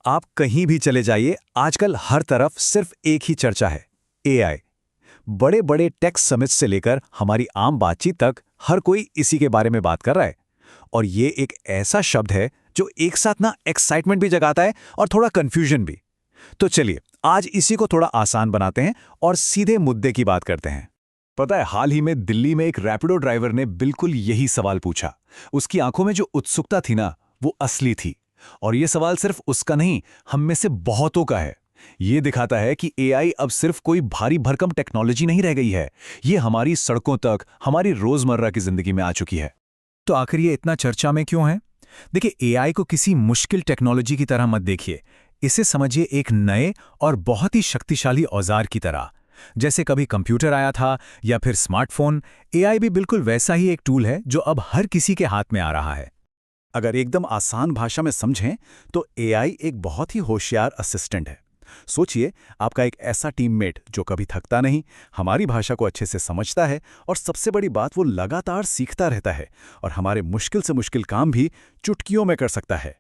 आप कहीं भी चले जाइए, आजकल हर तरफ सिर्फ एक ही चर्चा है, एआई। बड़े बड़े टेक समिट से लेकर हमारी आम बातचीत तक हर कोई इसी के बारे में बात कर रहा है। और ये एक ऐसा शब्द है जो एक साथ ना एक्साइटमेंट भी जगाता है और थोड़ा कंफ्यूजन भी। तो चलिए आज इसी को थोड़ा आसान बनाते हैं और सीधे मुद्दे की बात करते हैं। पता है, हाल ही में दिल्ली में एक रैपिडो ड्राइवर ने बिल्कुल यही सवाल पूछा। उसकी आंखों में जो उत्सुकता थी ना, वो असली थी। और ये सवाल सिर्फ उसका नहीं, हम में से बहुतों का है। ये दिखाता है कि एआई अब सिर्फ कोई भारी भरकम टेक्नोलॉजी नहीं रह गई है, ये हमारी सड़कों तक, हमारी रोजमर्रा की जिंदगी में आ चुकी है। तो आखिर ये इतना चर्चा में क्यों है? देखिए, एआई को किसी मुश्किल टेक्नोलॉजी की तरह मत देखिए। इसे समझिए एक नए और बहुत ही शक्तिशाली औजार की तरह। जैसे कभी कंप्यूटर आया था या फिर स्मार्टफोन, एआई भी बिल्कुल वैसा ही एक टूल है जो अब हर किसी के हाथ में आ रहा है। अगर एकदम आसान भाषा में समझें तो एआई एक बहुत ही होशियार असिस्टेंट है। सोचिए, आपका एक ऐसा टीममेट जो कभी थकता नहीं, हमारी भाषा को अच्छे से समझता है और सबसे बड़ी बात, वो लगातार सीखता रहता है और हमारे मुश्किल से मुश्किल काम भी चुटकियों में कर सकता है।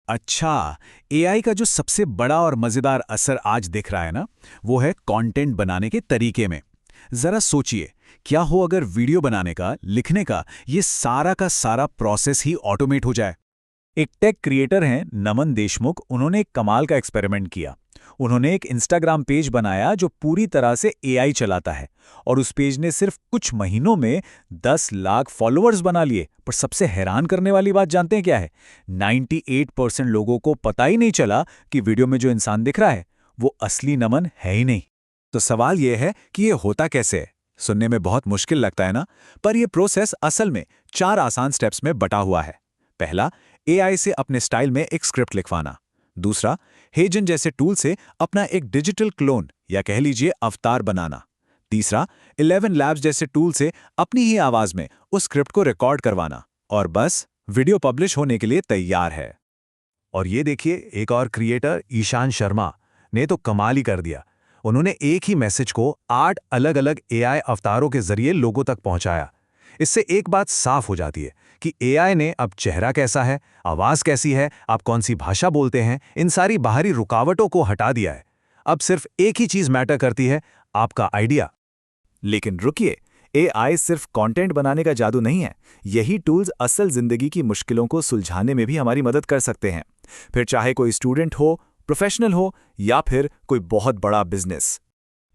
अच्छा, एआई का जो सबसे बड़ा और मजेदार असर आज दिख रहा है ना, वो है कंटेंट बनाने के तरीके में। जरा सोचिए, क्या हो अगर वीडियो बनाने का, लिखने का, ये सारा का सारा प्रोसेस ही ऑटोमेट हो जाए। एक टेक क्रिएटर हैं नमन देशमुख, उन्होंने एक कमाल का एक्सपेरिमेंट किया। उन्होंने एक इंस्टाग्राम पेज बनाया जो पूरी तरह से एआई चलाता है, और उस पेज ने सिर्फ कुछ महीनों में 10 लाख फॉलोअर्स बना लिए। पर सबसे हैरान करने वाली बात जानते हैं क्या है? 98% लोगों को पता ही नहीं चला कि वीडियो में जो इंसान दिख रहा है वो असली नमन है ही नहीं। तो सवाल यह है कि ये होता कैसे है? सुनने में बहुत मुश्किल लगता है ना, पर यह प्रोसेस असल में 4 आसान स्टेप्स में बटा हुआ है। पहला, एआई से अपने स्टाइल में एक स्क्रिप्ट लिखवाना। दूसरा, हेजन जैसे टूल से अपना एक डिजिटल क्लोन या कह लीजिए अवतार बनाना। तीसरा, 11 लैब्स जैसे टूल से अपनी ही आवाज में उस स्क्रिप्ट को रिकॉर्ड करवाना। और बस वीडियो पब्लिश होने के लिए तैयार है। और ये देखिए, एक और क्रिएटर ईशान शर्मा ने तो कमाल ही कर दिया। उन्होंने एक ही मैसेज को 8 अलग अलग एआई अवतारों के जरिए लोगों तक पहुंचाया। इससे एक बात साफ हो जाती है कि एआई ने अब चेहरा कैसा है, आवाज कैसी है, आप कौन सी भाषा बोलते हैं, इन सारी बाहरी रुकावटों को हटा दिया है। अब सिर्फ एक ही चीज मैटर करती है, आपका आइडिया। लेकिन रुकिए, एआई सिर्फ कंटेंट बनाने का जादू नहीं है। यही टूल्स असल जिंदगी की मुश्किलों को सुलझाने में भी हमारी मदद कर सकते हैं। फिर चाहे कोई स्टूडेंट हो, प्रोफेशनल हो या फिर कोई बहुत बड़ा बिजनेस।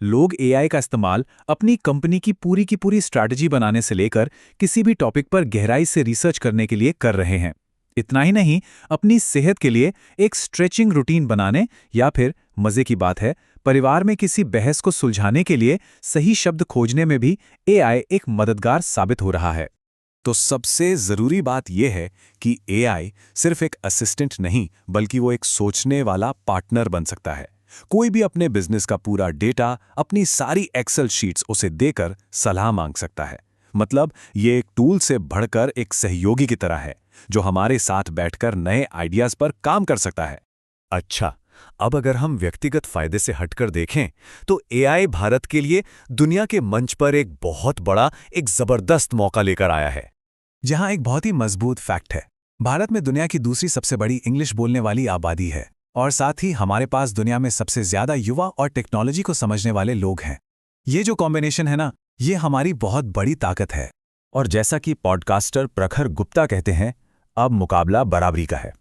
लोग एआई का इस्तेमाल अपनी कंपनी की पूरी स्ट्रैटेजी बनाने से लेकर किसी भी टॉपिक पर गहराई से रिसर्च करने के लिए कर रहे हैं। इतना ही नहीं, अपनी सेहत के लिए एक स्ट्रेचिंग रूटीन बनाने या फिर मजे की बात है, परिवार में किसी बहस को सुलझाने के लिए सही शब्द खोजने में भी एआई एक मददगार साबित हो रहा है। तो सबसे जरूरी बात यह है कि एआई सिर्फ एक असिस्टेंट नहीं, बल्कि वो एक सोचने वाला पार्टनर बन सकता है। कोई भी अपने बिजनेस का पूरा डेटा, अपनी सारी एक्सेल शीट्स उसे देकर सलाह मांग सकता है। मतलब ये एक टूल से बढ़कर एक सहयोगी की तरह है, जो हमारे साथ बैठकर नए आइडियाज पर काम कर सकता है। अच्छा, अब अगर हम व्यक्तिगत फायदे से हटकर देखें तो एआई भारत के लिए दुनिया के मंच पर एक बहुत बड़ा, एक जबरदस्त मौका लेकर आया है। जहां एक बहुत ही मजबूत फैक्ट है, भारत में दुनिया की दूसरी सबसे बड़ी इंग्लिश बोलने वाली आबादी है, और साथ ही हमारे पास दुनिया में सबसे ज्यादा युवा और टेक्नोलॉजी को समझने वाले लोग हैं। ये जो कॉम्बिनेशन है ना, ये हमारी बहुत बड़ी ताकत है। और जैसा कि पॉडकास्टर प्रखर गुप्ता कहते हैं, अब मुकाबला बराबरी का है।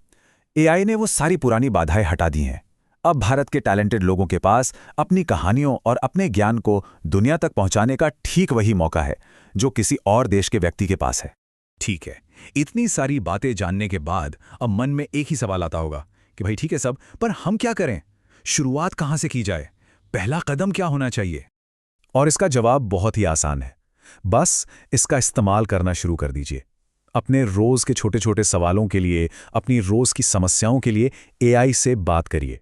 एआई ने वो सारी पुरानी बाधाएं हटा दी हैं। अब भारत के टैलेंटेड लोगों के पास अपनी कहानियों और अपने ज्ञान को दुनिया तक पहुंचाने का ठीक वही मौका है जो किसी और देश के व्यक्ति के पास है। ठीक है, इतनी सारी बातें जानने के बाद अब मन में एक ही सवाल आता होगा कि भाई ठीक है सब, पर हम क्या करें? शुरुआत कहां से की जाए? पहला कदम क्या होना चाहिए? और इसका जवाब बहुत ही आसान है। बस इसका इस्तेमाल करना शुरू कर दीजिए। अपने रोज के छोटे छोटे सवालों के लिए, अपनी रोज की समस्याओं के लिए एआई से बात करिए।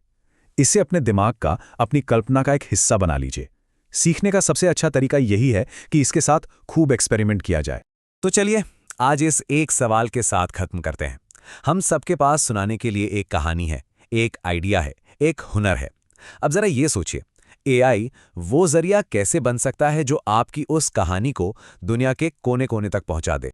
इसे अपने दिमाग का, अपनी कल्पना का एक हिस्सा बना लीजिए। सीखने का सबसे अच्छा तरीका यही है कि इसके साथ खूब एक्सपेरिमेंट किया जाए। तो चलिए आज इस एक सवाल के साथ खत्म करते हैं। हम सबके पास सुनाने के लिए एक कहानी है, एक आइडिया है, एक हुनर है। अब जरा ये सोचिए, एआई वो जरिया कैसे बन सकता है जो आपकी उस कहानी को दुनिया के कोने कोने तक पहुंचा दे।